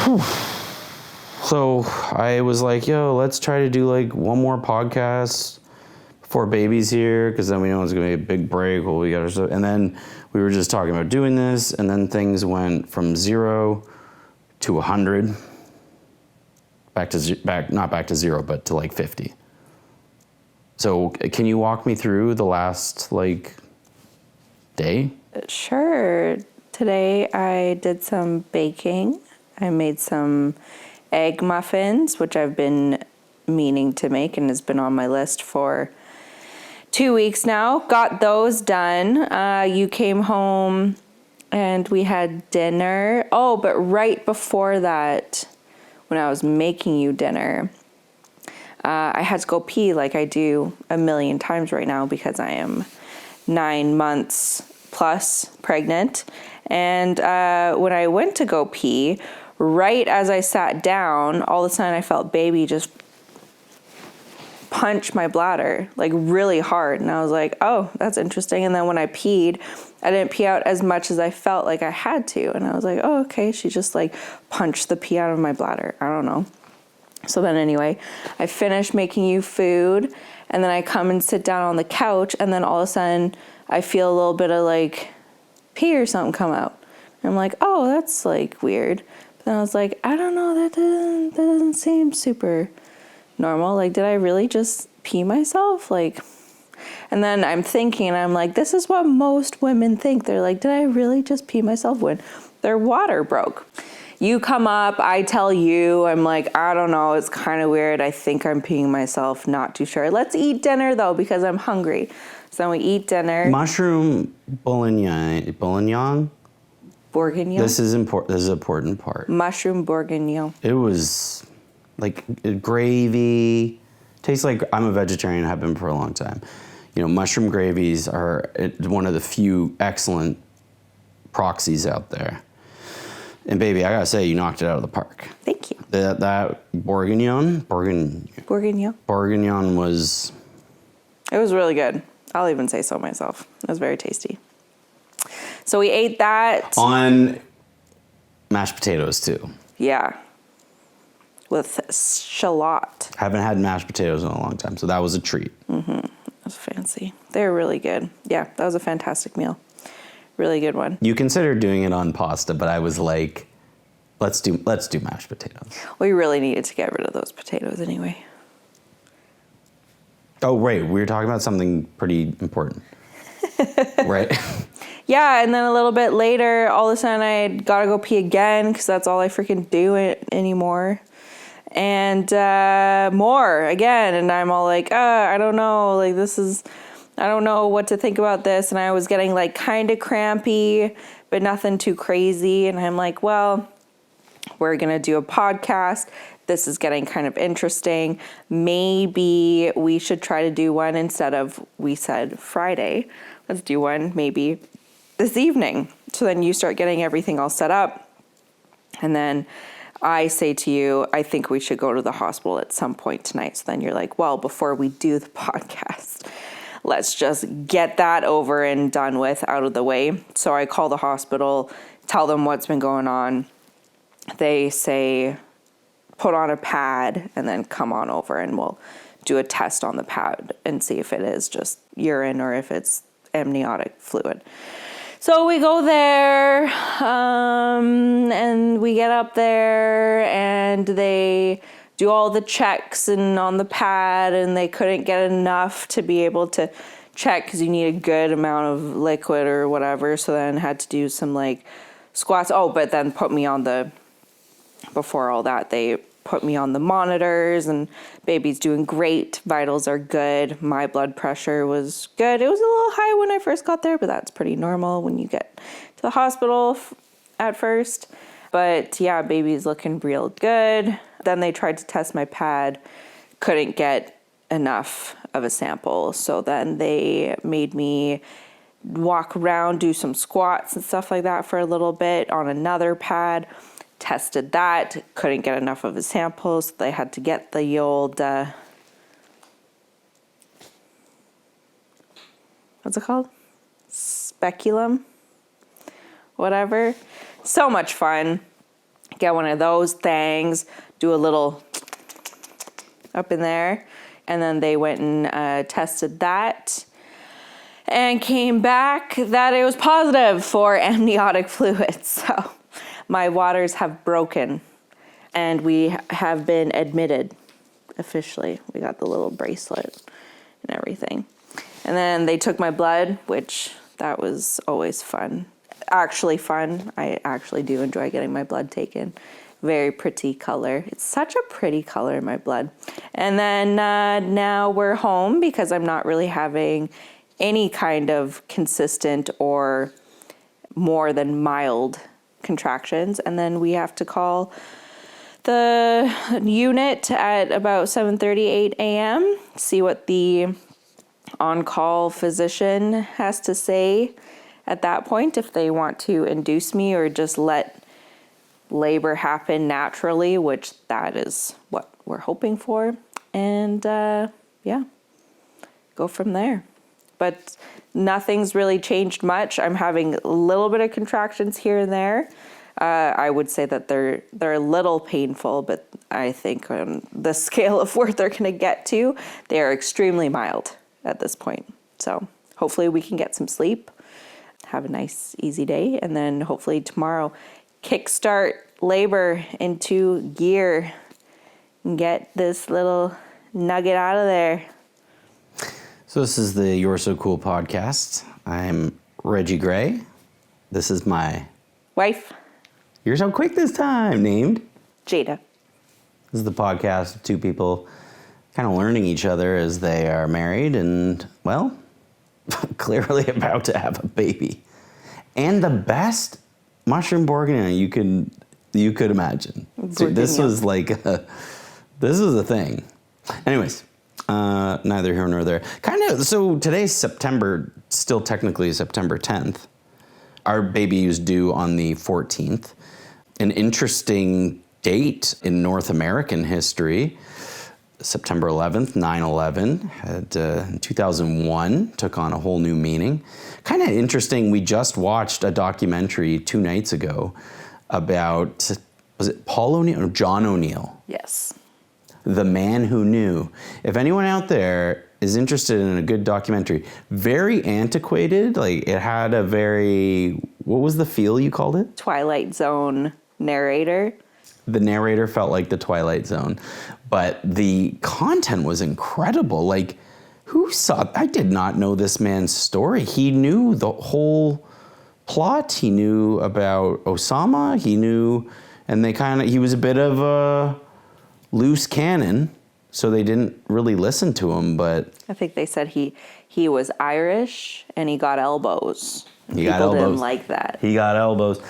So I was like, yo, let's try to do like one more podcast before baby's here, because then we know it's going to be a big break. Well, we got our stuff. And then we were just talking about doing this, and then things went from 0 to 100, not back to 0, but to like 50. So can you walk me through the last like day? Sure. Today I did some baking. I made some egg muffins, which I've been meaning to make and has been on my list for 2 weeks now. Got those done. You came home and we had dinner. Oh, but right before that, when I was making you dinner, I had to go pee like I do a million times right now because I am 9 months plus pregnant. And when I went to go pee, right as I sat down, all of a sudden I felt baby just punch my bladder like really hard. And I was like, oh, that's interesting. And then when I peed, I didn't pee out as much as I felt like I had to. And I was like, oh, okay, she just like punched the pee out of my bladder. I don't know. So then anyway, I finished making you food, and then I come and sit down on the couch, and then all of a sudden I feel a little bit of like pee or something come out. And I'm like, oh, that's like weird. But then I was like, I don't know, that doesn't seem super normal. Like, did I really just pee myself? Like, and then I'm thinking, I'm like, this is what most women think. They're like, did I really just pee myself when their water broke? You come up, I tell you, I'm like, I don't know, it's kind of weird. I think I'm peeing myself, not too sure. Let's eat dinner though, because I'm hungry. So then we eat dinner. Mushroom bourguignon. Bourguignon? This is important. This is an important part. Mushroom bourguignon. It was like gravy. Tastes like, I'm a vegetarian, have been for a long time. You know, mushroom gravies are one of the few excellent proxies out there. And baby, I gotta say, you knocked it out of the park. Thank you. That bourguignon was... It was really good. I'll even say so myself. It was very tasty. So we ate that. On mashed potatoes too. Yeah. With shallot. Haven't had mashed potatoes in a long time, so that was a treat. Mm-hmm. It was fancy. They were really good. Yeah, that was a fantastic meal. Really good one. You considered doing it on pasta, but I was like, let's do mashed potatoes. We really needed to get rid of those potatoes anyway. Oh, right. We were talking about something pretty important. Right? Yeah, and then a little bit later, all of a sudden I gotta go pee again because that's all I freaking do anymore. And more again, and I'm all like, I don't know, like I don't know what to think about this. And I was getting like kind of crampy, but nothing too crazy. And I'm like, well, we're going to do a podcast. This is getting kind of interesting. Maybe we should try to do one instead of, we said Friday. Let's do one maybe this evening. So then you start getting everything all set up. And then I say to you, I think we should go to the hospital at some point tonight. So then you're like, well, before we do the podcast, let's just get that over and done with, out of the way. So I call the hospital, tell them what's been going on. They say, put on a pad and then come on over and we'll do a test on the pad and see if it is just urine or if it's amniotic fluid. So we go there and we get up there and they do all the checks and on the pad, and they couldn't get enough to be able to check because you need a good amount of liquid or whatever. So then had to do some like squats. Oh, but then before all that, they put me on the monitors, and baby's doing great. Vitals are good. My blood pressure was good. It was a little high when I first got there, but that's pretty normal when you get to the hospital at first. But yeah, baby's looking real good. Then they tried to test my pad, couldn't get enough of a sample. So then they made me walk around, do some squats and stuff like that for a little bit on another pad. Tested that, couldn't get enough of a sample, so they had to get the old, what's it called? Speculum? Whatever. So much fun. get one of those things, do a little up in there. And then they went and tested that and came back that it was positive for amniotic fluid. So my waters have broken and we have been admitted officially. We got the little bracelet and everything. And then they took my blood, which that was always fun. Actually fun. I actually do enjoy getting my blood taken. Very pretty color. It's such a pretty color in my blood. And then now we're home because I'm not really having any kind of consistent or more than mild contractions. And then we have to call the unit at about 7:38 a.m. see what the on-call physician has to say at that point, if they want to induce me or just let labor happen naturally, which that is what we're hoping for. And yeah, go from there. But nothing's really changed much. I'm having a little bit of contractions here and there. I would say that they're a little painful, but I think on the scale of where they're going to get to, they are extremely mild at this point. So hopefully we can get some sleep, have a nice, easy day, and then hopefully tomorrow kickstart labor into gear and get this little nugget out of there. So this is the You're So Cool podcast. I'm Reggie Gray. This is my Wife, You're So Quick This Time, named Jada. This is the podcast of two people kind of learning each other as they are married and, well, clearly about to have a baby. And the best mushroom bourguignon you could imagine. So this was this was a thing. Anyways, neither here nor there. So today's still technically September 10th. Our baby was due on the 14th. An interesting date in North American history. September 11th, 9/11, in 2001, took on a whole new meaning. Kind of interesting, we just watched a documentary 2 nights ago about, was it Paul O'Neill or John O'Neill? Yes. The Man Who Knew. If anyone out there is interested in a good documentary, very antiquated, like it had a very, what was the feel you called it? Twilight Zone narrator. The narrator felt like the Twilight Zone, but the content was incredible. Like, I did not know this man's story. He knew the whole plot. He knew about Osama. He was a bit of a loose cannon, so they didn't really listen to him, but I think they said he was Irish and he got elbows. People didn't like that. He got elbows.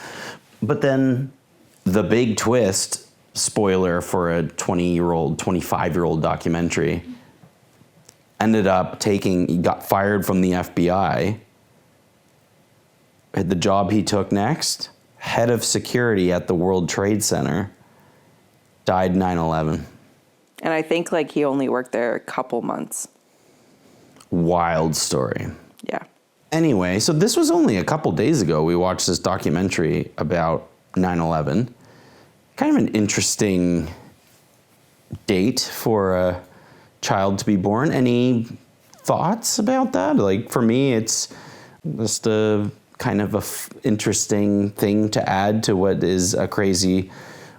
But then the big twist, spoiler for a 25-year-old documentary, he got fired from the FBI. The job he took next, head of security at the World Trade Center, died 9/11. And I think he only worked there a couple months. Wild story. Yeah. Anyway, so this was only a couple days ago we watched this documentary about 9/11. Kind of an interesting date for a child to be born. Any thoughts about that? For me, it's just a kind of interesting thing to add to what is a crazy,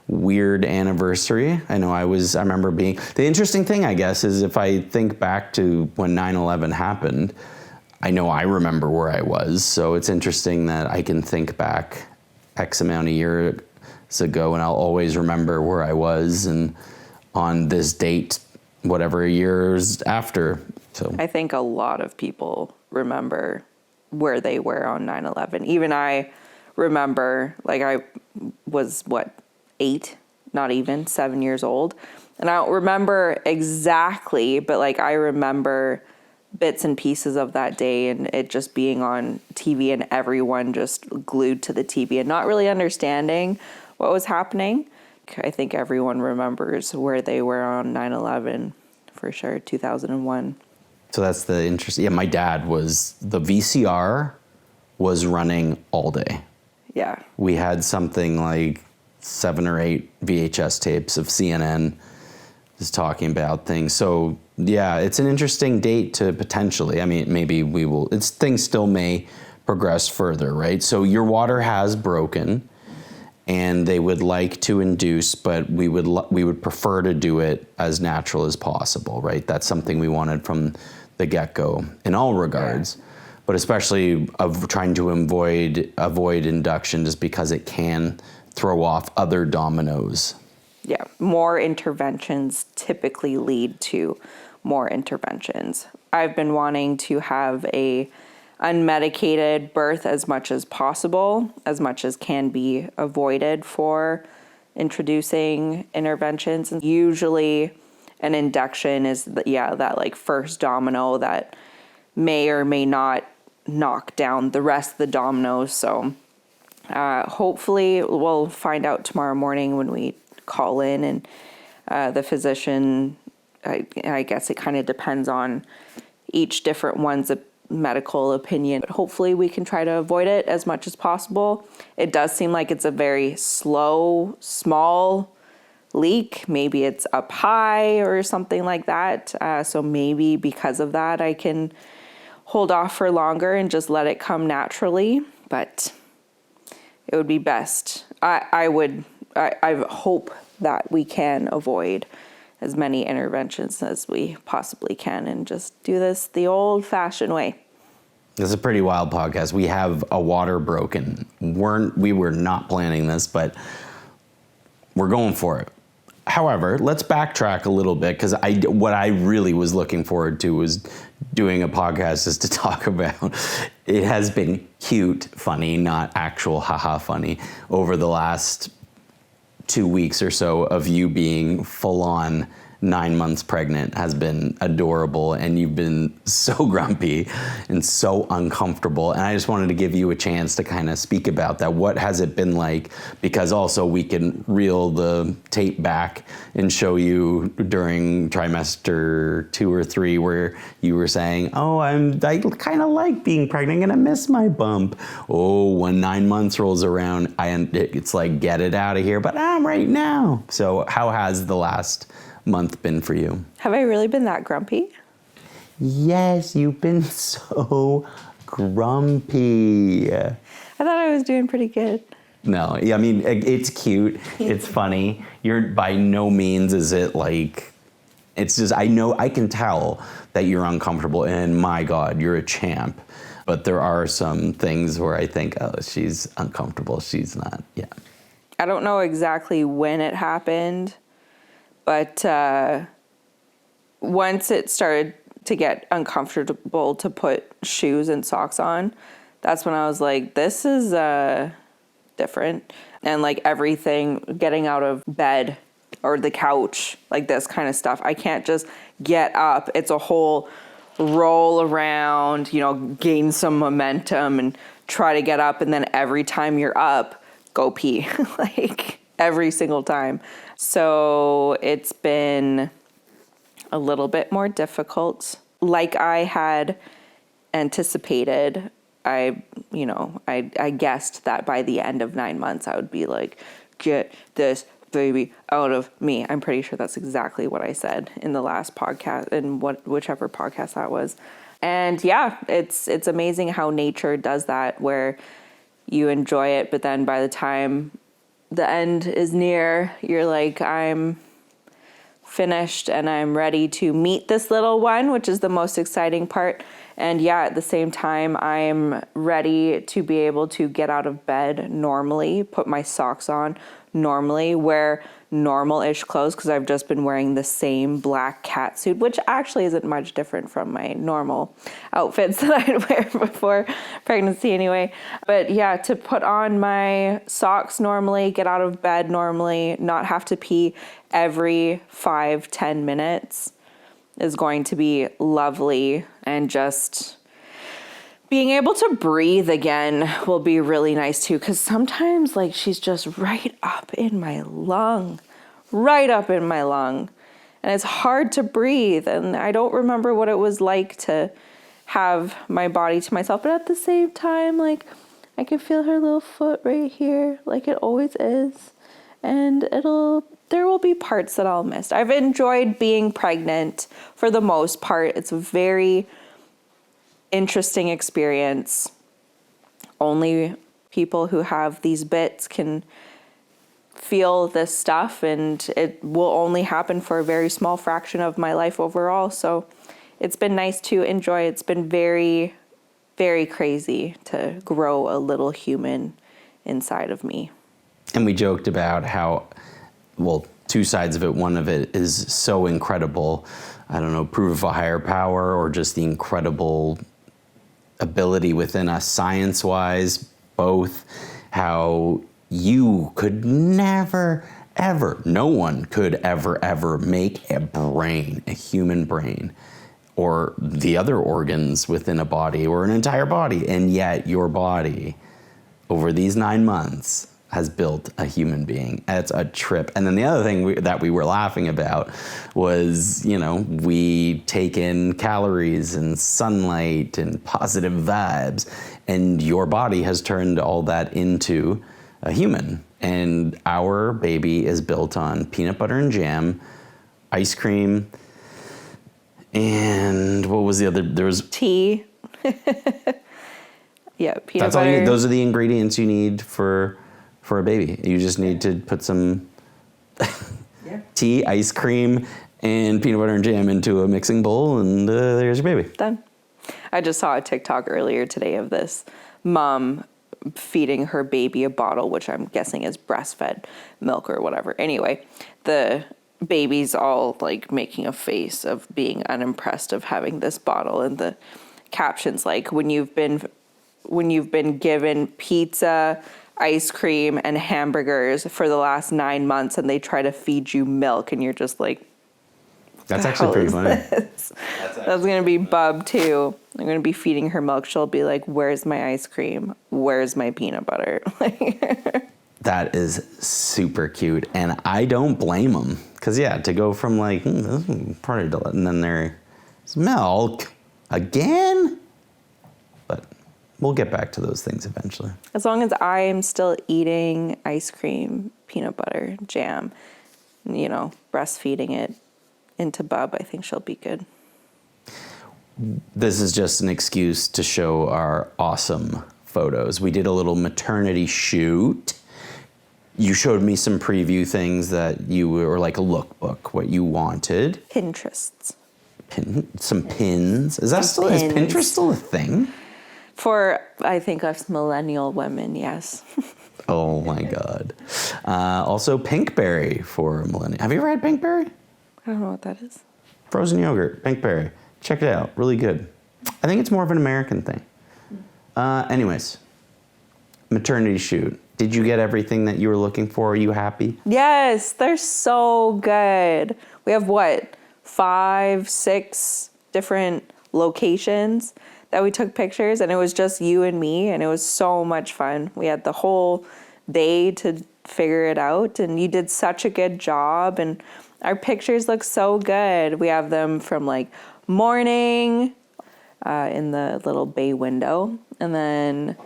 weird anniversary. I remember the interesting thing, I guess, is if I think back to when 9/11 happened, I know I remember where I was. So it's interesting that I can think back X amount of years ago and I'll always remember where I was and on this date, whatever years after. So I think a lot of people remember where they were on 9/11. Even I remember, I was 8, not even 7 years old. And I don't remember exactly, but I remember bits and pieces of that day and it just being on TV and everyone just glued to the TV and not really understanding what was happening. I think everyone remembers where they were on 9/11 for sure, 2001. So that's the interesting. Yeah, my dad the VCR was running all day. Yeah. We had something like 7 or 8 VHS tapes of CNN just talking about things. So yeah, it's an interesting date to potentially, I mean, maybe things still may progress further, right? So your water has broken and they would like to induce, but we would prefer to do it as natural as possible, right? That's something we wanted from the get-go in all regards, but especially of trying to avoid induction just because it can throw off other dominoes. Yeah, more interventions typically lead to more interventions. I've been wanting to have a unmedicated birth as much as possible, as much as can be avoided for introducing interventions. And usually an induction is that like first domino that may or may not knock down the rest of the dominoes. So hopefully we'll find out tomorrow morning when we call in, and the physician, I guess it kind of depends on each different one's medical opinion. But hopefully we can try to avoid it as much as possible. It does seem like it's a very slow, small leak. Maybe it's up high or something like that. So maybe because of that, I can hold off for longer and just let it come naturally. But it would be best. I hope that we can avoid as many interventions as we possibly can and just do this the old-fashioned way. This is a pretty wild podcast. We have a water broken. We were not planning this, but we're going for it. However, let's backtrack a little bit, because what I really was looking forward to was doing a podcast just to talk about. It has been cute, funny, not actual haha funny, over the last 2 weeks or so of you being full on 9 months pregnant has been adorable, and you've been so grumpy and so uncomfortable. And I just wanted to give you a chance to kind of speak about that. What has it been like? Because also we can reel the tape back and show you during trimester 2 or 3 where you were saying, oh, I kind of like being pregnant and I miss my bump. Oh, when 9 months rolls around, it's like, get it out of here, but I'm right now. So how has the last month been for you? Have I really been that grumpy? Yes, you've been so grumpy. I thought I was doing pretty good. No, I mean, it's cute. It's funny. You're by no means is it like, it's just, I can tell that you're uncomfortable, and my God, you're a champ. But there are some things where I think, oh, she's uncomfortable. She's not. Yeah. I don't know exactly when it happened, but once it started to get uncomfortable to put shoes and socks on, that's when I was like, this is different. And like everything, getting out of bed or the couch, like this kind of stuff, I can't just get up. It's a whole roll around, gain some momentum and try to get up. And then every time you're up, go pee, like every single time. So it's been a little bit more difficult. Like I had anticipated, I guessed that by the end of 9 months, I would be like, get this baby out of me. I'm pretty sure that's exactly what I said in the last podcast, in whichever podcast that was. And yeah, it's amazing how nature does that, where you enjoy it, but then by the time the end is near, you're like, I'm finished and I'm ready to meet this little one, which is the most exciting part. And yeah, at the same time, I'm ready to be able to get out of bed normally, put my socks on normally, wear normal-ish clothes, because I've just been wearing the same black cat suit, which actually isn't much different from my normal outfits that I'd wear before pregnancy anyway. But yeah, to put on my socks normally, get out of bed normally, not have to pee every 5-10 minutes is going to be lovely. And just being able to breathe again will be really nice too, because sometimes like she's just right up in my lung. And it's hard to breathe. And I don't remember what it was like to have my body to myself. But at the same time, like I can feel her little foot right here, like it always is. and there will be parts that I'll miss. I've enjoyed being pregnant for the most part. It's a very interesting experience. Only people who have these bits can feel this stuff, and it will only happen for a very small fraction of my life overall. So it's been nice to enjoy. It's been very, very crazy to grow a little human inside of me. And we joked about how, well, two sides of it. One of it is so incredible, I don't know, proof of a higher power, or just the incredible ability within us science-wise, both, how you could never, ever, no one could ever make a brain, a human brain, or the other organs within a body, or an entire body, and yet your body, over these 9 months, has built a human being. It's a trip. And then the other thing that we were laughing about was, you know, we take in calories and sunlight and positive vibes, and your body has turned all that into a human. And our baby is built on peanut butter and jam, ice cream, and what was the other? There was tea. Yeah, peanut that's all butter. those are the ingredients you need for a baby. You just need to put some tea, ice cream, and peanut butter and jam into a mixing bowl, and there's your baby. Done. I just saw a TikTok earlier today of this mom feeding her baby a bottle, which I'm guessing is breastfed milk or whatever. Anyway, the baby's all like making a face of being unimpressed of having this bottle, and the caption's like, when you've been given pizza, ice cream, and hamburgers for the last 9 months, and they try to feed you milk, and you're just like, that's actually pretty funny. That's going to be Bub too. I'm going to be feeding her milk. She'll be like, where's my ice cream? Where's my peanut butter? That is super cute, and I don't blame them, because yeah, to go from like this is pretty delicious, and then there's milk again. But we'll get back to those things eventually. As long as I am still eating ice cream, peanut butter, jam, you know, breastfeeding it into Bub, I think she'll be good. This is just an excuse to show our awesome photos. We did a little maternity shoot. You showed me some preview things that you were like a lookbook, what you wanted. Pinterests. Some pins. Is Pins. Pinterest still a thing? For, I think, us millennial women, yes. Oh my God. Also Pinkberry for millennial. Have you ever had Pinkberry? I don't know what that is. Frozen yogurt, Pinkberry. Check it out. Really good. I think it's more of an American thing. Anyways, maternity shoot. Did you get everything that you were looking for? Are you happy? Yes, they're so good. We have 5, 6 different locations that we took pictures, and it was just you and me, and it was so much fun. We had the whole day to figure it out, and you did such a good job, and our pictures look so good. We have them from like morning in the little bay window, and then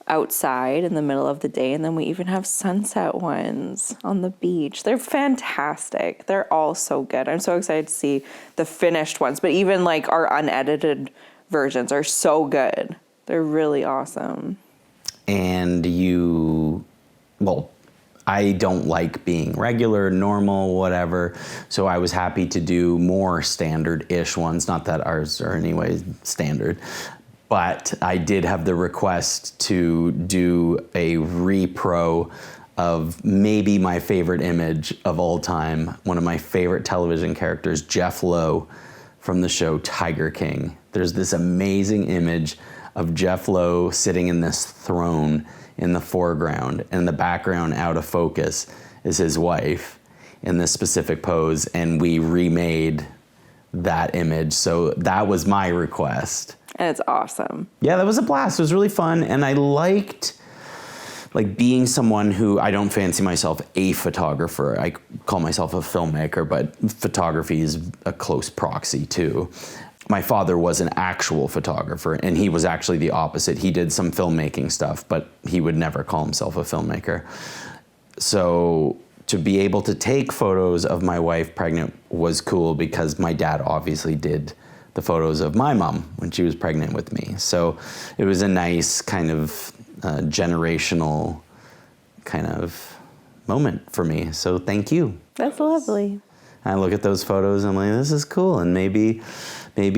outside in the middle of the day, and then we even have sunset ones on the beach. They're fantastic. They're all so good. I'm so excited to see the finished ones, but even like our unedited versions are so good. They're really awesome. And I don't like being regular, normal, whatever. So I was happy to do more standard-ish ones. Not that ours are anyway standard. But I did have the request to do a repro of maybe my favorite image of all time. One of my favorite television characters, Jeff Lowe from the show Tiger King. There's this amazing image of Jeff Lowe sitting in this throne in the foreground, and in the background, out of focus, is his wife in this specific pose, and we remade that image. So that was my request. And it's awesome. Yeah, that was a blast. It was really fun, and I liked like being someone who, I don't fancy myself a photographer. I call myself a filmmaker, but photography is a close proxy too. My father was an actual photographer, and he was actually the opposite. He did some filmmaking stuff, but he would never call himself a filmmaker. So to be able to take photos of my wife pregnant was cool because my dad obviously did the photos of my mom when she was pregnant with me. So it was a nice kind of generational kind of moment for me. So thank you. That's lovely. I look at those photos and I'm like, this is cool. And maybe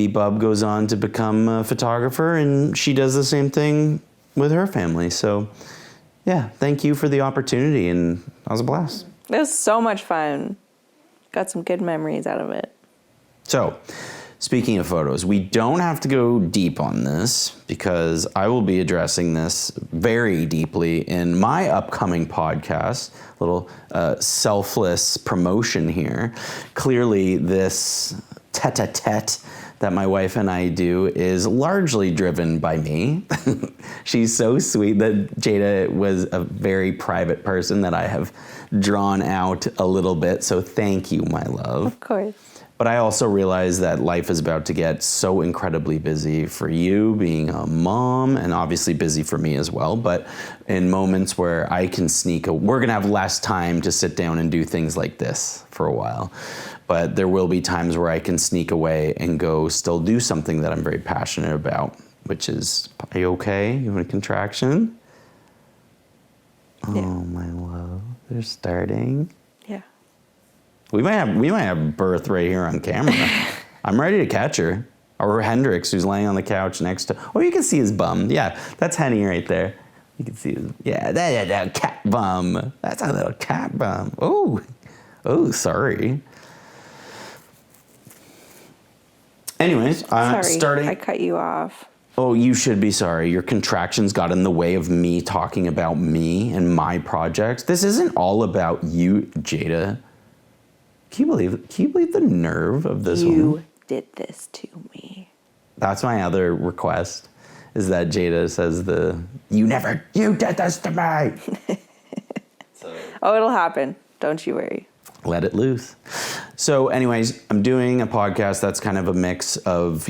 Bub goes on to become a photographer and she does the same thing with her family. So yeah, thank you for the opportunity, and that was a blast. It was so much fun. Got some good memories out of it. So, speaking of photos, we don't have to go deep on this because I will be addressing this very deeply in my upcoming podcast. Little selfless promotion here. Clearly, this tete-a-tete that my wife and I do is largely driven by me. She's so sweet that Jada was a very private person that I have drawn out a little bit. So thank you, my love. Of course. But I also realize that life is about to get so incredibly busy for you being a mom, and obviously busy for me as well. But in moments where I can we're gonna have less time to sit down and do things like this for a while. But there will be times where I can sneak away and go still do something that I'm very passionate about, which is, are you okay? You want a contraction? Yeah. Oh, my love, they're starting. Yeah. We might have birth right here on camera. I'm ready to catch her. Or Hendrix, who's laying on the couch next to. Oh, you can see his bum. Yeah, that's Henny right there. You can see his. Yeah, that cat bum. That's a little cat bum. Oh, sorry. Anyways, Sorry, starting. I cut you off. Oh, you should be sorry. Your contractions got in the way of me talking about me and my projects. This isn't all about you, Jada. Can you believe the nerve of this one? You did this to me. That's my other request, is that Jada says you did this to me. Oh, it'll happen. Don't you worry. Let it loose. So anyways, I'm doing a podcast that's kind of a mix of,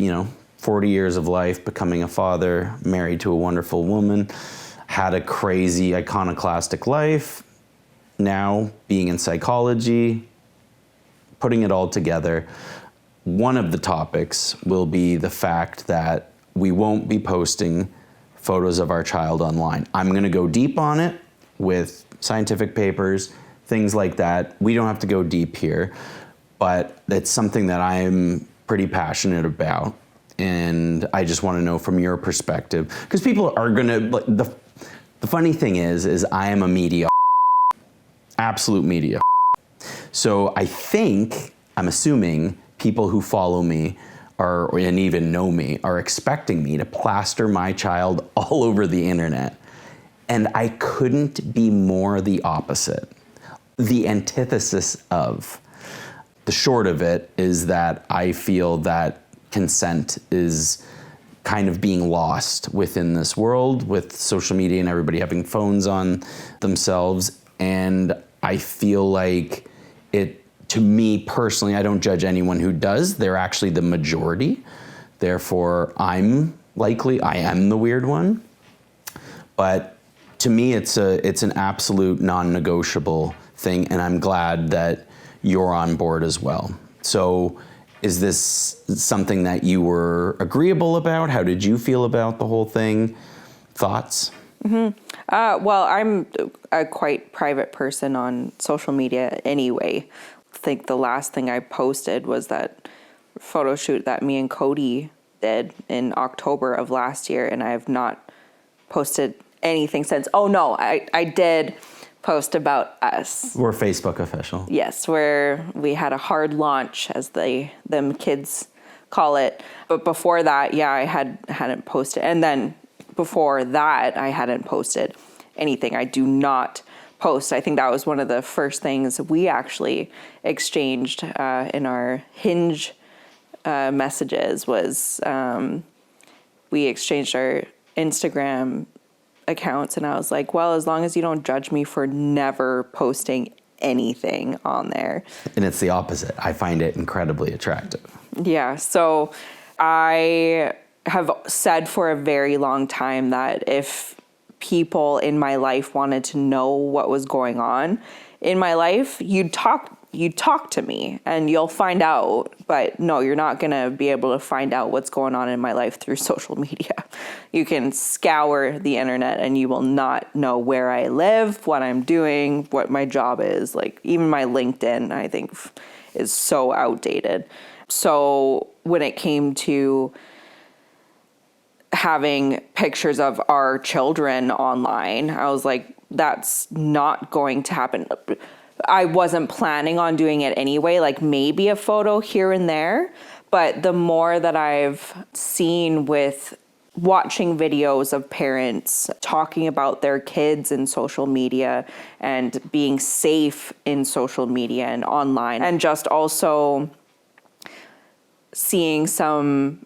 40 years of life, becoming a father, married to a wonderful woman, had a crazy iconoclastic life, now being in psychology, putting it all together. One of the topics will be the fact that we won't be posting photos of our child online. I'm going to go deep on it with scientific papers, things like that. We don't have to go deep here, but it's something that I'm pretty passionate about. And I just want to know from your perspective, because people are going to, the funny thing is I am a media, absolute media. So I'm assuming people who follow me and even know me are expecting me to plaster my child all over the internet. And I couldn't be more the opposite. The antithesis of. The short of it is that I feel that consent is kind of being lost within this world with social media and everybody having phones on themselves. And I feel like to me personally, I don't judge anyone who does. They're actually the majority. Therefore, I am the weird one. But to me, it's an absolute non-negotiable thing, and I'm glad that you're on board as well. So is this something that you were agreeable about? How did you feel about the whole thing? Thoughts? Mm-hmm. Well, I'm a quite private person on social media anyway. I think the last thing I posted was that photo shoot that me and Cody did in October of last year, and I have not posted anything since. Oh no, I did post about us. We're Facebook official. Yes, where we had a hard launch, as them kids call it. But before that, yeah, I hadn't posted, and then before that, I hadn't posted anything. I do not post. I think that was one of the first things we actually exchanged in our Hinge messages was we exchanged our Instagram accounts, and I was like, well, as long as you don't judge me for never posting anything on there. And it's the opposite. I find it incredibly attractive. Yeah, so I have said for a very long time that if people in my life wanted to know what was going on in my life, you'd talk to me and you'll find out. But no, you're not going to be able to find out what's going on in my life through social media. You can scour the internet and you will not know where I live, what I'm doing, what my job is. Like, even my LinkedIn, I think, is so outdated. So when it came to having pictures of our children online, I was like, that's not going to happen. I wasn't planning on doing it anyway, like maybe a photo here and there. But the more that I've seen with watching videos of parents talking about their kids in social media and being safe in social media and online, and just also seeing some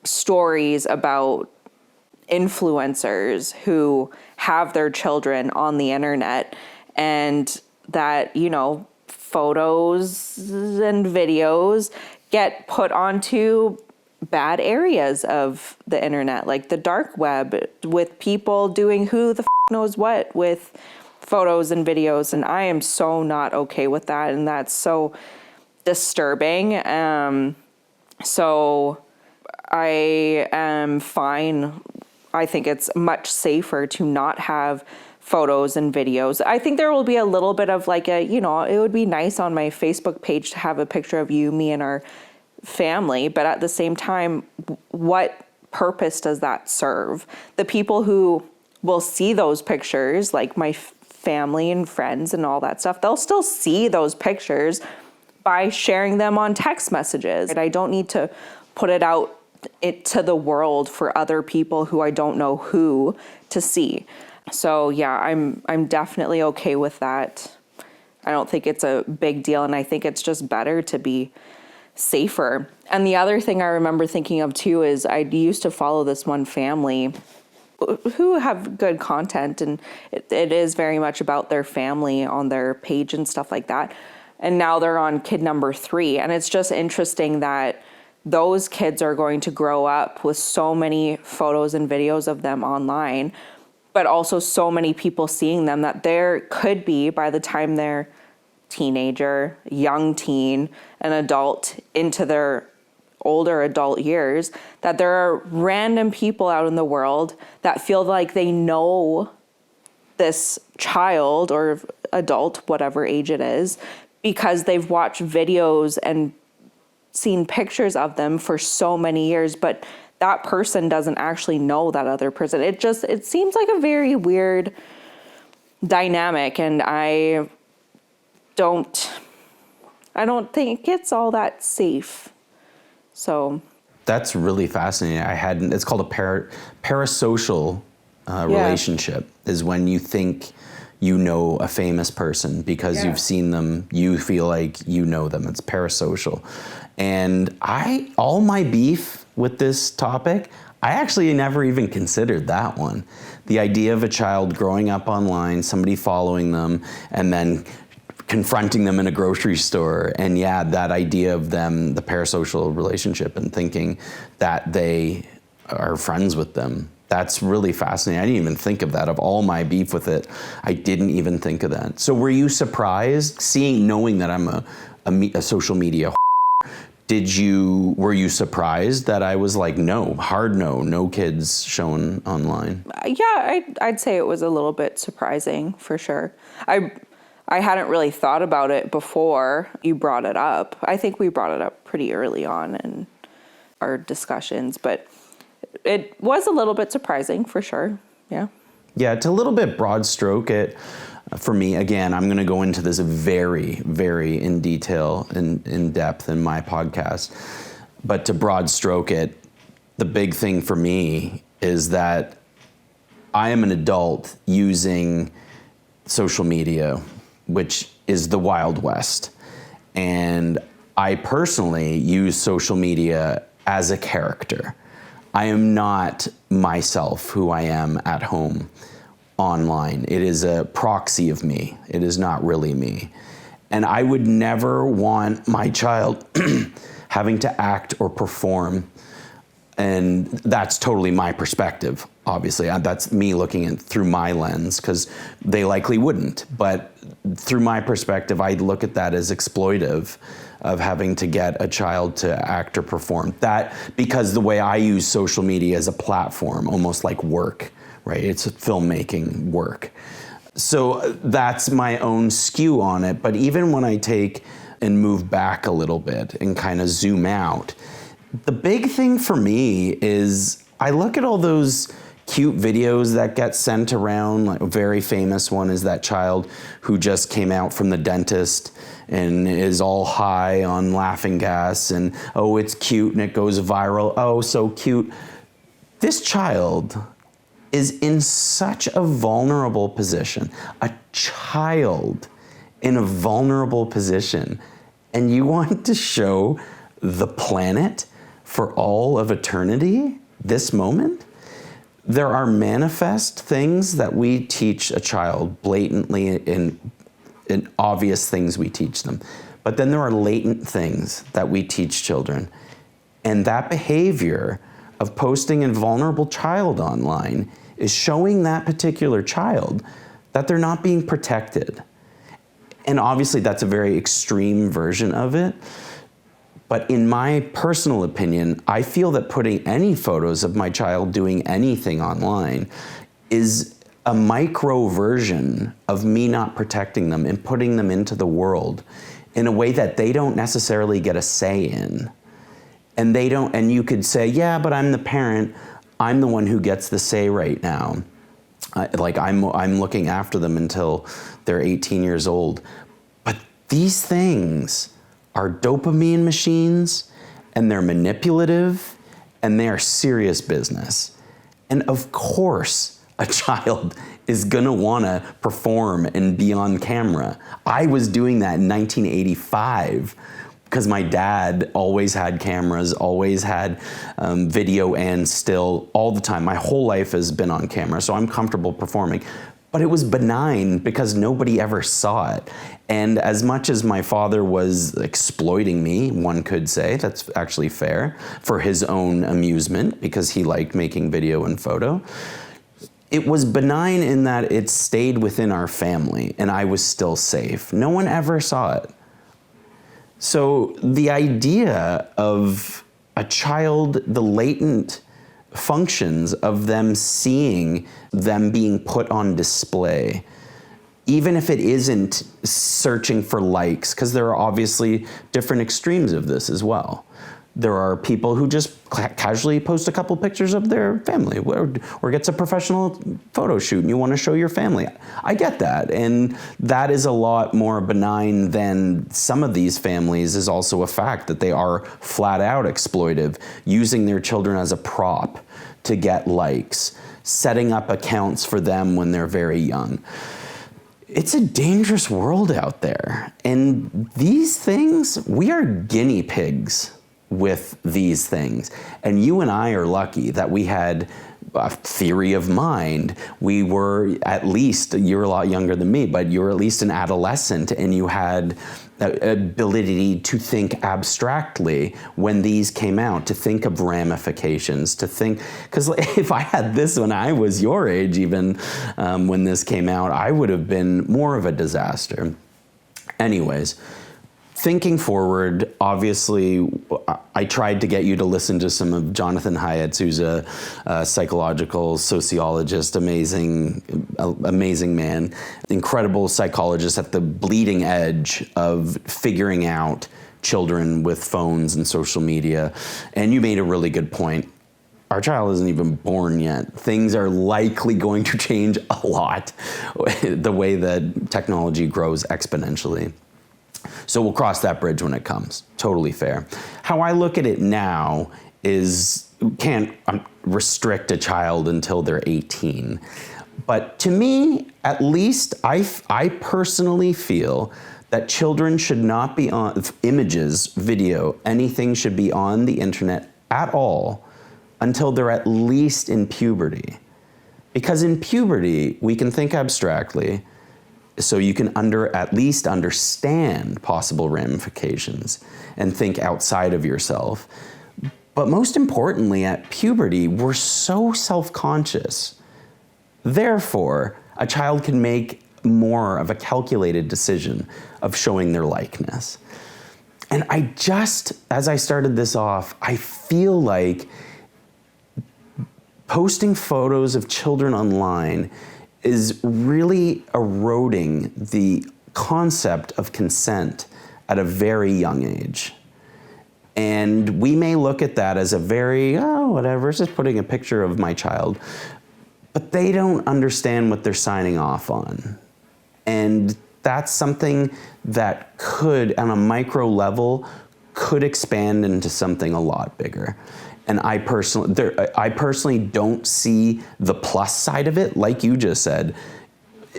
stories about influencers who have their children on the internet, and that, you know, photos and videos get put onto bad areas of the internet, like the dark web, with people doing who the knows what with photos and videos. And I am so not okay with that, and that's so disturbing. So I am fine. I think it's much safer to not have photos and videos. I think there will be a little bit of like a, you know, it would be nice on my Facebook page to have a picture of you, me, and our family. But at the same time, what purpose does that serve? The people who will see those pictures, like my family and friends and all that stuff, they'll still see those pictures by sharing them on text messages. And I don't need to put it out to the world for other people who I don't know who to see. So yeah, I'm definitely okay with that. I don't think it's a big deal, and I think it's just better to be safer. And the other thing I remember thinking of too is I used to follow this one family who have good content, and it is very much about their family on their page and stuff like that. And now they're on kid number 3, and it's just interesting that those kids are going to grow up with so many photos and videos of them online, but also so many people seeing them, that there could be, by the time they're teenager, young teen, an adult into their older adult years, that there are random people out in the world that feel like they know this child or adult, whatever age it is, because they've watched videos and seen pictures of them for so many years, but that person doesn't actually know that other person. It seems like a very weird dynamic, and I don't think it's all that safe. So that's really fascinating. It's called a parasocial relationship, is when you think you know a famous person because you've seen them, you feel like you know them. It's parasocial. And all my beef with this topic, I actually never even considered that one. The idea of a child growing up online, somebody following them, and then confronting them in a grocery store. And yeah, that idea of them, the parasocial relationship, and thinking that they are friends with them. That's really fascinating. I didn't even think of that. Of all my beef with it, I didn't even think of that. So were you surprised, knowing that I'm a social media were you surprised that I was like, no kids shown online? Yeah, I'd say it was a little bit surprising, for sure. I hadn't really thought about it before you brought it up. I think we brought it up pretty early on in our discussions, but it was a little bit surprising, for sure. Yeah. Yeah, it's a little bit broad stroke. For me, again, I'm going to go into this very, very in detail and in depth in my podcast. But to broad stroke it, the big thing for me is that I am an adult using social media, which is the Wild West. And I personally use social media as a character. I am not myself, who I am at home online. It is a proxy of me. It is not really me. And I would never want my child having to act or perform. And that's totally my perspective obviously. That's me looking in through my lens, because they likely wouldn't. But through my perspective, I look at that as exploitive, of having to get a child to act or perform. That, because the way I use social media as a platform, almost like work, right? It's filmmaking work. So that's my own skew on it. But even when I take and move back a little bit and kind of zoom out, the big thing for me is I look at all those cute videos that get sent around. Like a very famous one is that child who just came out from the dentist and is all high on laughing gas, and oh, it's cute, and it goes viral. Oh, so cute. This child is in such a vulnerable position, a child in a vulnerable position, and you want to show the planet for all of eternity this moment? There are manifest things that we teach a child blatantly, in obvious things we teach them. But then there are latent things that we teach children. And that behavior of posting a vulnerable child online is showing that particular child that they're not being protected. And obviously that's a very extreme version of it. But in my personal opinion, I feel that putting any photos of my child doing anything online is a micro version of me not protecting them and putting them into the world in a way that they don't necessarily get a say in. And they don't, and you could say, yeah, but I'm the parent, I'm the one who gets the say right now. I'm looking after them until they're 18 years old. But these things are dopamine machines, and they're manipulative, and they are serious business. And of course, a child is gonna wanna perform and be on camera. I was doing that in 1985 because my dad always had cameras, always had video and still all the time. My whole life has been on camera, so I'm comfortable performing. But it was benign because nobody ever saw it. And as much as my father was exploiting me, one could say, that's actually fair, for his own amusement because he liked making video and photo, it was benign in that it stayed within our family and I was still safe. No one ever saw it. So the idea of a child, the latent functions of them seeing them being put on display, even if it isn't searching for likes, because there are obviously different extremes of this as well. There are people who just casually post a couple pictures of their family or gets a professional photo shoot and you want to show your family. I get that. And that is a lot more benign than some of these families is also a fact that they are flat out exploitive, using their children as a prop to get likes, setting up accounts for them when they're very young. It's a dangerous world out there. And these things, we are guinea pigs with these things. And you and I are lucky that we had a theory of mind. We were at least, you're a lot younger than me, but you were at least an adolescent and you had the ability to think abstractly when these came out, to think of ramifications, to think, because if I had this when I was your age, even when this came out, I would have been more of a disaster. Anyways, thinking forward, obviously, I tried to get you to listen to some of Jonathan Haidt's, who's a psychological sociologist, amazing man, incredible psychologist at the bleeding edge of figuring out children with phones and social media. And you made a really good point. Our child isn't even born yet. Things are likely going to change a lot the way that technology grows exponentially. So we'll cross that bridge when it comes. Totally fair. How I look at it now is, can't restrict a child until they're 18. But to me, at least, I personally feel that children should not be on images, video, anything should be on the internet at all until they're at least in puberty. Because in puberty, we can think abstractly, so you can at least understand possible ramifications and think outside of yourself. But most importantly, at puberty, we're so self-conscious. Therefore, a child can make more of a calculated decision of showing their likeness. And I just, as I started this off, I feel like posting photos of children online is really eroding the concept of consent at a very young age. And we may look at that as a very, whatever, it's just putting a picture of my child. But they don't understand what they're signing off on. And that's something that could, on a micro level, could expand into something a lot bigger. And I personally don't see the plus side of it, like you just said.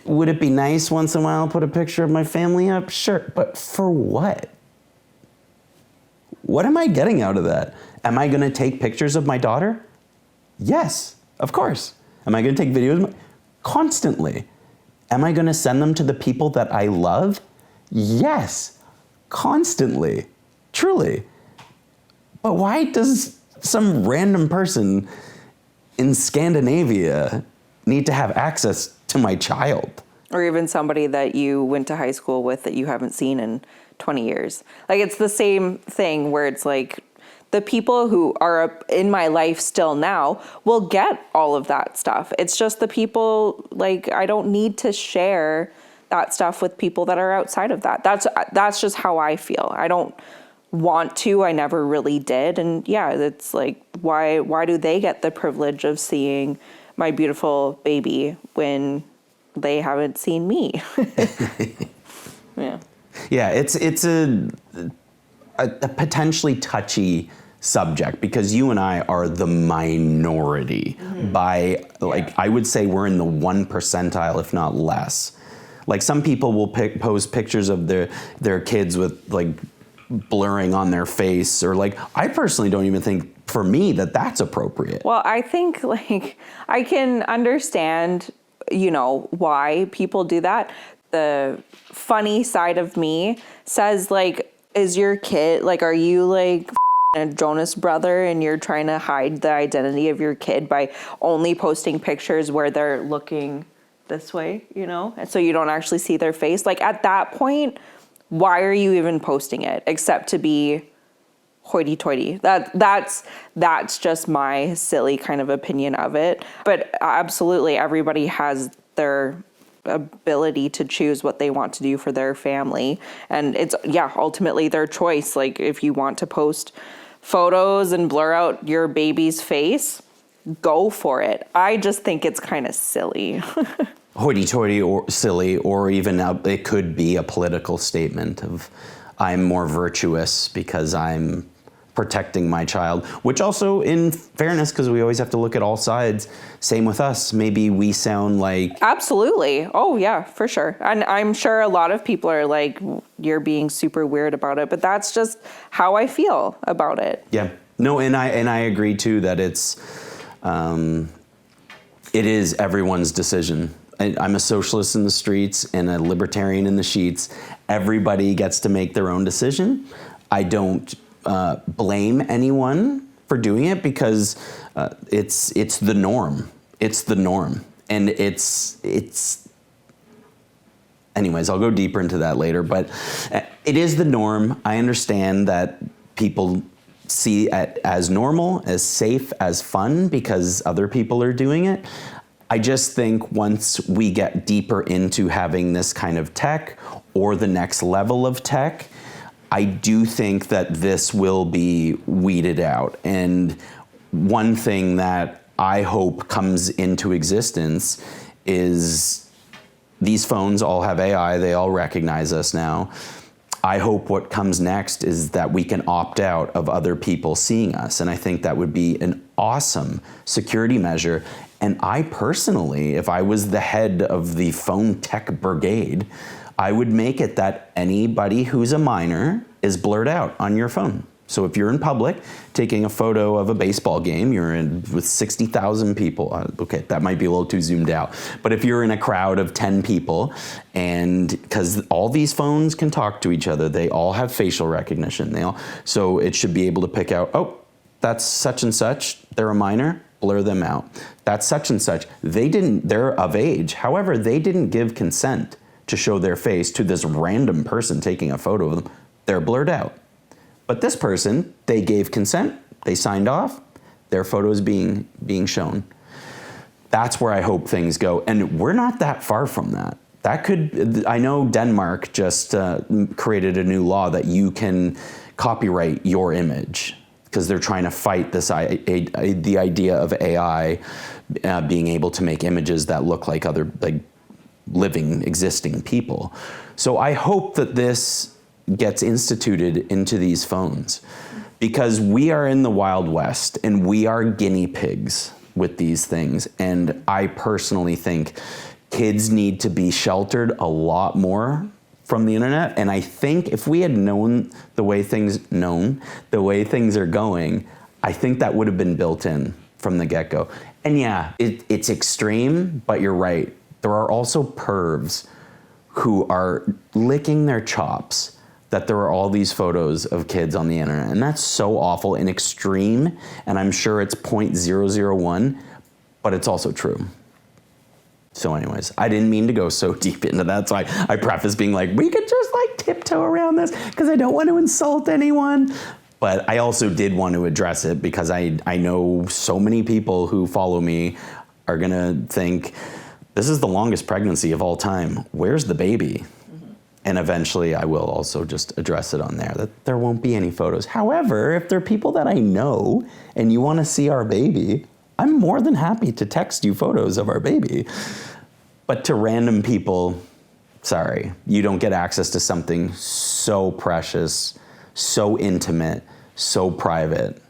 Would it be nice once in a while to put a picture of my family up? Sure, but for what? What am I getting out of that? Am I gonna take pictures of my daughter? Yes, of course. Am I gonna take videos? Constantly. Am I gonna send them to the people that I love? Yes, constantly, truly. But why does some random person in Scandinavia need to have access to my child? Or even somebody that you went to high school with that you haven't seen in 20 years. Like, it's the same thing where it's like, the people who are in my life still now will get all of that stuff. It's just the people, like, I don't need to share that stuff with people that are outside of that. That's just how I feel. I don't want to. I never really did. And yeah, it's like, why do they get the privilege of seeing my beautiful baby when they haven't seen me? Yeah. Yeah, it's a potentially touchy subject because you and I are the minority by, like, I would say we're in the 1 percentile, if not less. Like, some people will post pictures of their kids with, like, blurring on their face, or, like, I personally don't even think, for me, that's appropriate. Well, I think, like, I can understand, why people do that. The funny side of me says, like, is your kid, like, are you, like, a Jonas brother and you're trying to hide the identity of your kid by only posting pictures where they're looking this way, and so you don't actually see their face? Like, at that point, why are you even posting it except to be hoity-toity? That's just my silly kind of opinion of it. But absolutely, everybody has their ability to choose what they want to do for their family, and it's ultimately their choice. Like, if you want to post photos and blur out your baby's face, go for it. I just think it's kind of silly. Hoity-toity or silly, or even it could be a political statement of, I'm more virtuous because I'm protecting my child, which also, in fairness, because we always have to look at all sides, same with us. Maybe we sound like... Absolutely. Oh, yeah, for sure. And I'm sure a lot of people are like, you're being super weird about it, but that's just how I feel about it. Yeah. No, and I agree, too, that it is everyone's decision. I'm a socialist in the streets and a libertarian in the sheets. Everybody gets to make their own decision. I don't blame anyone for doing it because it's the norm. It's the norm. And it's anyways, I'll go deeper into that later, but it is the norm. I understand that people see it as normal, as safe, as fun because other people are doing it. I just think once we get deeper into having this kind of tech or the next level of tech, I do think that this will be weeded out. And one thing that I hope comes into existence is these phones all have AI, they all recognize us now. I hope what comes next is that we can opt out of other people seeing us. And I think that would be an awesome security measure. And I personally, if I was the head of the phone tech brigade, I would make it that anybody who's a minor is blurred out on your phone. So if you're in public taking a photo of a baseball game, you're in with 60,000 people. Okay, that might be a little too zoomed out. But if you're in a crowd of 10 people, and because all these phones can talk to each other, they all have facial recognition. So it should be able to pick out, oh, that's such and such, they're a minor, blur them out. That's such and such, they're of age. However, they didn't give consent to show their face to this random person taking a photo of them. They're blurred out. But this person, they gave consent, they signed off, their photo is being shown. That's where I hope things go. And we're not that far from that. I know Denmark just created a new law that you can copyright your image because they're trying to fight the idea of AI being able to make images that look like other living, existing people. So I hope that this gets instituted into these phones because we are in the Wild West and we are guinea pigs with these things. And I personally think kids need to be sheltered a lot more from the internet. And I think if we had known the way things are going, I think that would have been built in from the get-go. And yeah, it's extreme, but you're right. There are also pervs who are licking their chops that there are all these photos of kids on the internet. And that's so awful and extreme. And I'm sure it's 0.001, but it's also true. So anyways, I didn't mean to go so deep into that. So I preface being like, we could just tiptoe around this because I don't want to insult anyone. But I also did want to address it because I know so many people who follow me are gonna think, this is the longest pregnancy of all time. Where's the baby? And eventually I will also just address it on there, that there won't be any photos. However, if there are people that I know and you want to see our baby, I'm more than happy to text you photos of our baby. But to random people, sorry, you don't get access to something so precious, so intimate, so private.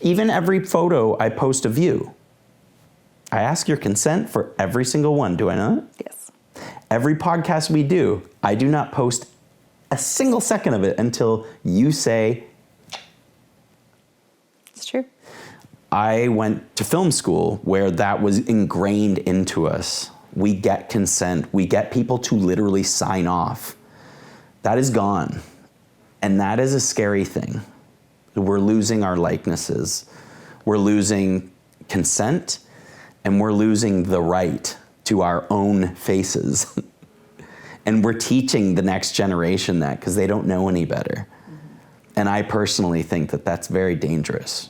Even every photo I post of you, I ask your consent for every single one, do I not? Yes. Every podcast we do, I do not post a single second of it until you say. It's true. I went to film school where that was ingrained into us. We get consent. We get people to literally sign off. That is gone. And that is a scary thing. We're losing our likenesses. We're losing consent, and we're losing the right to our own faces. And we're teaching the next generation that because they don't know any better. And I personally think that that's very dangerous.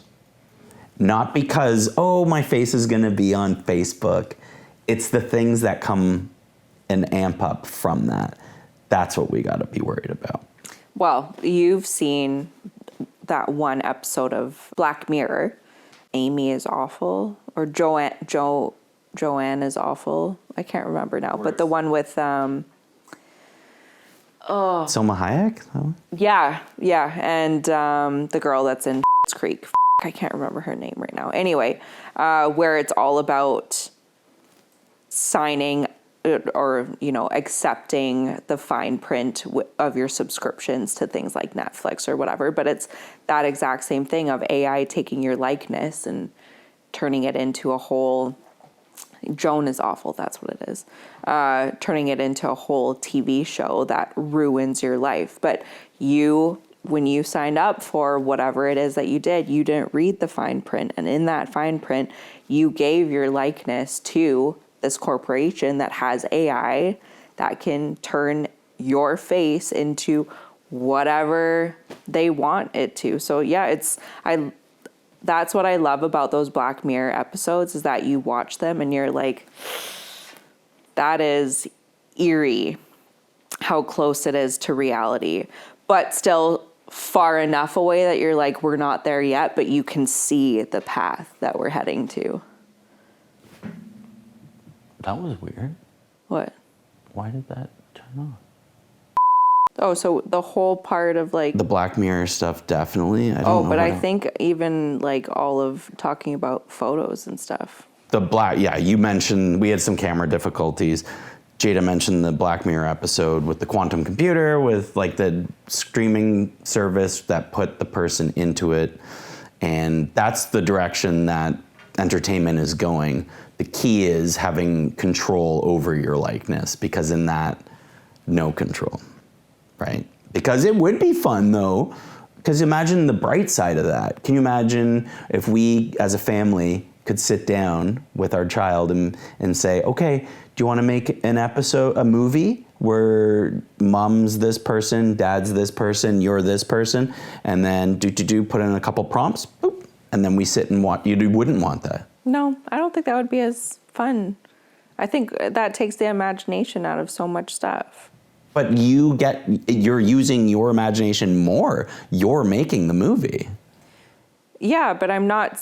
Not because, oh, my face is gonna be on Facebook. It's the things that come and amp up from that. That's what we gotta be worried about. Well, you've seen that one episode of Black Mirror. Amy is awful, or Joanne is awful. I can't remember now, but the one with Selma Hayek? Oh. Yeah, and the girl that's in Creek. I can't remember her name right now. Anyway, where it's all about signing or accepting the fine print of your subscriptions to things like Netflix or whatever. But it's that exact same thing of AI taking your likeness and turning it into a whole. Joan is awful, that's what it is. Turning it into a whole TV show that ruins your life. But when you signed up for whatever it is that you didn't read the fine print. And in that fine print, you gave your likeness to this corporation that has AI that can turn your face into whatever they want it to. So yeah, that's what I love about those Black Mirror episodes is that you watch them and you're like, that is eerie how close it is to reality, but still far enough away that you're like, we're not there yet, but you can see the path that we're heading to. That was weird. What? Why did that turn off? Oh, so the whole part of the Black Mirror stuff, definitely. I think even all of talking about photos and stuff. You mentioned we had some camera difficulties. Jada mentioned the Black Mirror episode with the quantum computer, with the streaming service that put the person into it. And that's the direction that entertainment is going. The key is having control over your likeness, because in that, no control, right? Because it would be fun, though, Because imagine the bright side of that. Can you imagine if we, as a family, could sit down with our child and say, okay, do you want to make a movie where mom's this person, dad's this person, you're this person, and then put in a couple prompts, boop, and then we sit and watch. You wouldn't want that. No, I don't think that would be as fun. I think that takes the imagination out of so much stuff. But you're using your imagination more. You're making the movie. Yeah, but I'm not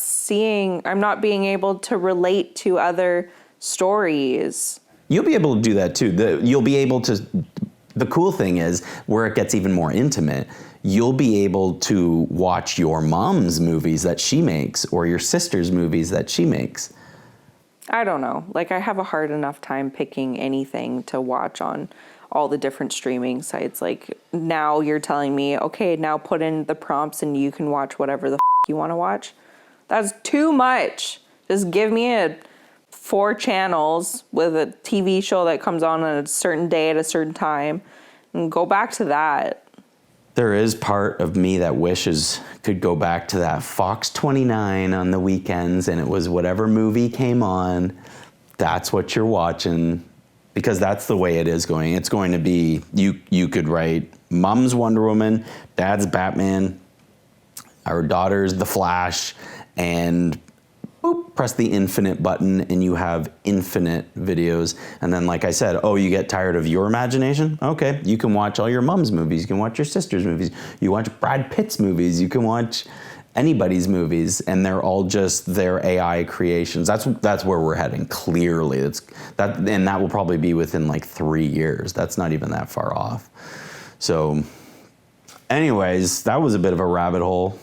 being able to relate to other stories. You'll be able to do that too. The cool thing is, where it gets even more intimate, you'll be able to watch your mom's movies that she makes or your sister's movies that she makes. I don't know. Like, I have a hard enough time picking anything to watch on all the different streaming sites. Like, now you're telling me, okay, now put in the prompts and you can watch whatever the you want to watch. That's too much. Just give me 4 channels with a TV show that comes on a certain day at a certain time and go back to that. There is part of me that wishes could go back to that Fox 29 on the weekends, and it was whatever movie came on, that's what you're watching, because that's the way it is going. It's going to be, you could write mom's Wonder Woman, dad's Batman, our daughter's The Flash, and boop, press the infinite button and you have infinite videos. And then, like I said, oh, you get tired of your imagination? Okay, you can watch all your mom's movies. You can watch your sister's movies. You watch Brad Pitt's movies. You can watch anybody's movies, and they're all just their AI creations. That's where we're heading, clearly. And that will probably be within like 3 years. That's not even that far off. So anyways, that was a bit of a rabbit hole.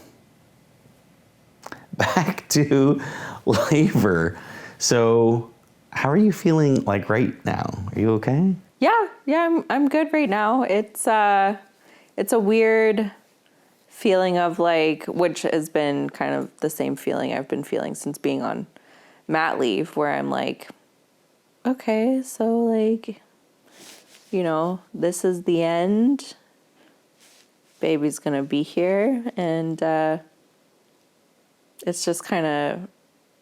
Back to labor. So how are you feeling like right now? Are you okay? Yeah, I'm good right now. It's a weird feeling of like, which has been kind of the same feeling I've been feeling since being on mat leave, where I'm like, okay, so like, this is the end. Baby's gonna be here, and it's just kind of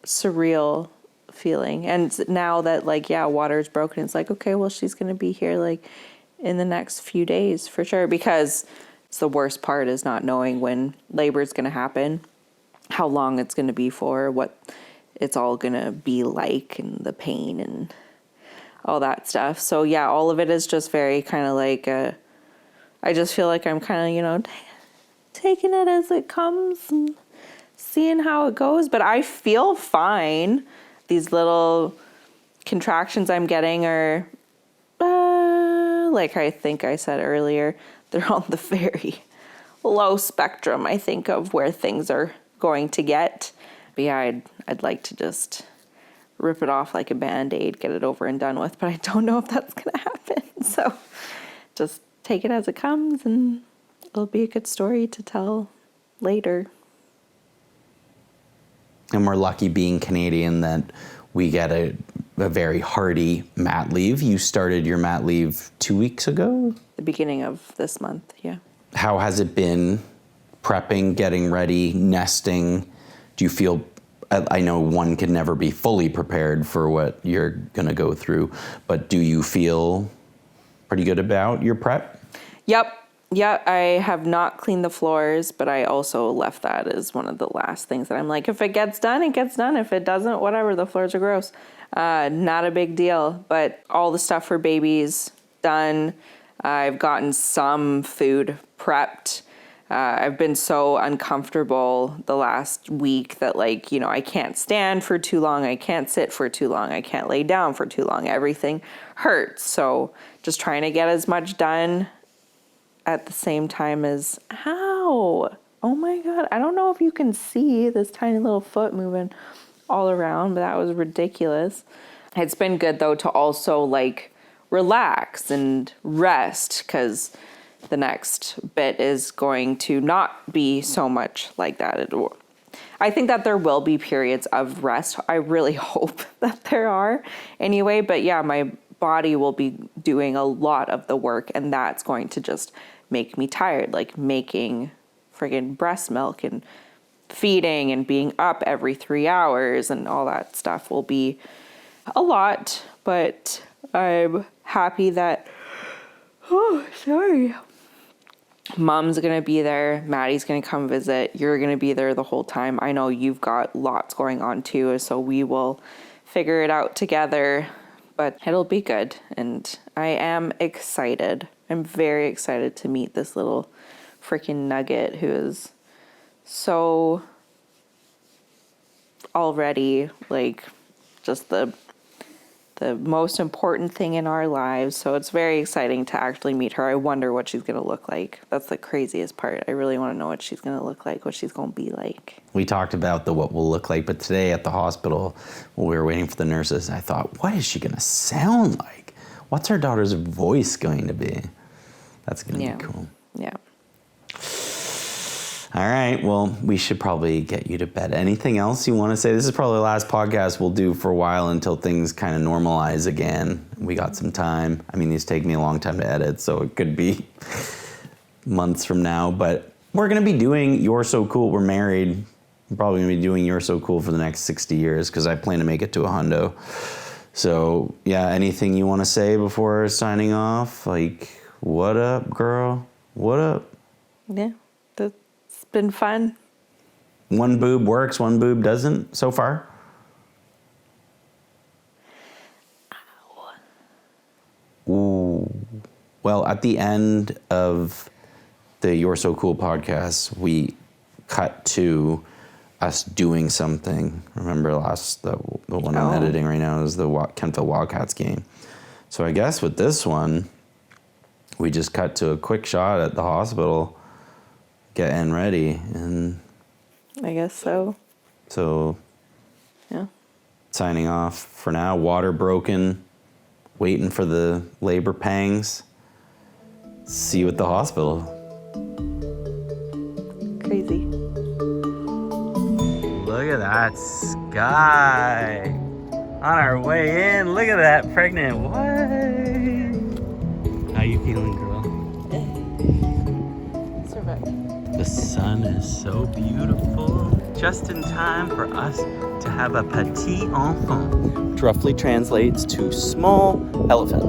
surreal feeling. And now that like, yeah, water's broken, it's like, okay, well, she's going to be here like in the next few days for sure, because it's the worst part is not knowing when labor is going to happen, how long it's going to be for, what it's all going to be like, and the pain and all that stuff. So yeah, all of it is just very kind of like, I just feel like I'm kind of, taking it as it comes and seeing how it goes, but I feel fine. These little contractions I'm getting are, like I think I said earlier, they're on the very low spectrum, I think, of where things are going to get. But yeah, I'd like to just rip it off like a Band-Aid, get it over and done with, but I don't know if that's going to happen. So just take it as it comes, and it'll be a good story to tell later. And we're lucky being Canadian that we get a very hearty mat leave. You started your mat leave 2 weeks ago? The beginning of this month, yeah. How has it been prepping, getting ready, nesting? Do you feel, I know one can never be fully prepared for what you're going to go through, but do you feel pretty good about your prep? Yep. Yeah, I have not cleaned the floors, but I also left that as one of the last things that I'm like, if it gets done, it gets done. If it doesn't, whatever, the floors are gross. Not a big deal, but all the stuff for babies done. I've gotten some food prepped. I've been so uncomfortable the last week that I can't stand for too long. I can't sit for too long. I can't lay down for too long. Everything hurts. So just trying to get as much done at the same time as, ow, oh my God. I don't know if you can see this tiny little foot moving all around, but that was ridiculous. It's been good though to also relax and rest, because the next bit is going to not be so much like that. I think that there will be periods of rest. I really hope that there are anyway, but yeah, my body will be doing a lot of the work, and that's going to just make me tired, like making friggin' breast milk and feeding and being up every 3 hours and all that stuff will be a lot. But I'm happy that, oh, sorry. Mom's gonna be there. Maddie's gonna come visit. You're gonna be there the whole time. I know you've got lots going on too, so we will figure it out together, but it'll be good. And I am excited. I'm very excited to meet this little freaking nugget who is so already like just the most important thing in our lives. So it's very exciting to actually meet her. I wonder what she's going to look like. That's the craziest part. I really want to know what she's going to look like, what she's going to be like. We talked about what we'll look like, but today at the hospital, when we were waiting for the nurses, I thought, what is she going to sound like? What's our daughter's voice going to be? That's going to be cool. Yeah. All right, well, we should probably get you to bed. Anything else you want to say? This is probably the last podcast we'll do for a while until things kind of normalize again. We got some time. I mean, these take me a long time to edit, so it could be months from now. But we're going to be doing You're So Cool. We're married. I'm probably going to be doing You're So Cool for the next 60 years because I plan to make it to 100. So, yeah, anything you want to say before signing off? Like, what up, girl? What up? Yeah. Been fun. One boob works, one boob doesn't so far? Ow. Ooh. Well, at the end of the You're So Cool podcast, we cut to us doing something. Remember the one I'm editing right now is the Kentville Wildcats game. So I guess with this one, we just cut to a quick shot at the hospital getting ready, and I guess so. So, yeah. Signing off for now. Water broken, waiting for the labor pangs. See you at the hospital. Crazy. Look at that sky. On our way in, look at that pregnant. What? How you feeling, girl? The sun is so beautiful, just in time for us to have a petit enfant, which roughly translates to small elephant.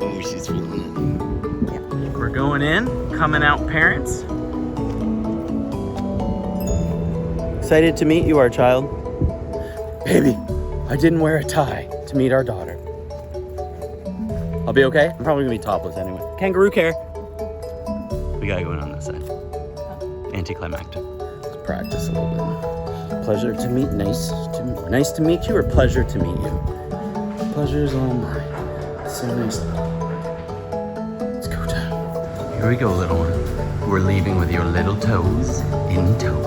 Oh, she's feeling it. Yeah. We're going in, coming out parents. Excited to meet you, our child. Baby, I didn't wear a tie to meet our daughter. I'll be okay? I'm probably gonna be topless anyway. Kangaroo care. We gotta go in on this side. Anticlimactic. Let's practice a little bit. Pleasure to meet. Nice to meet you, or pleasure to meet you? Pleasure is all mine. So nice. Let's go down. Here we go, little one. We're leaving with your little toes in tow.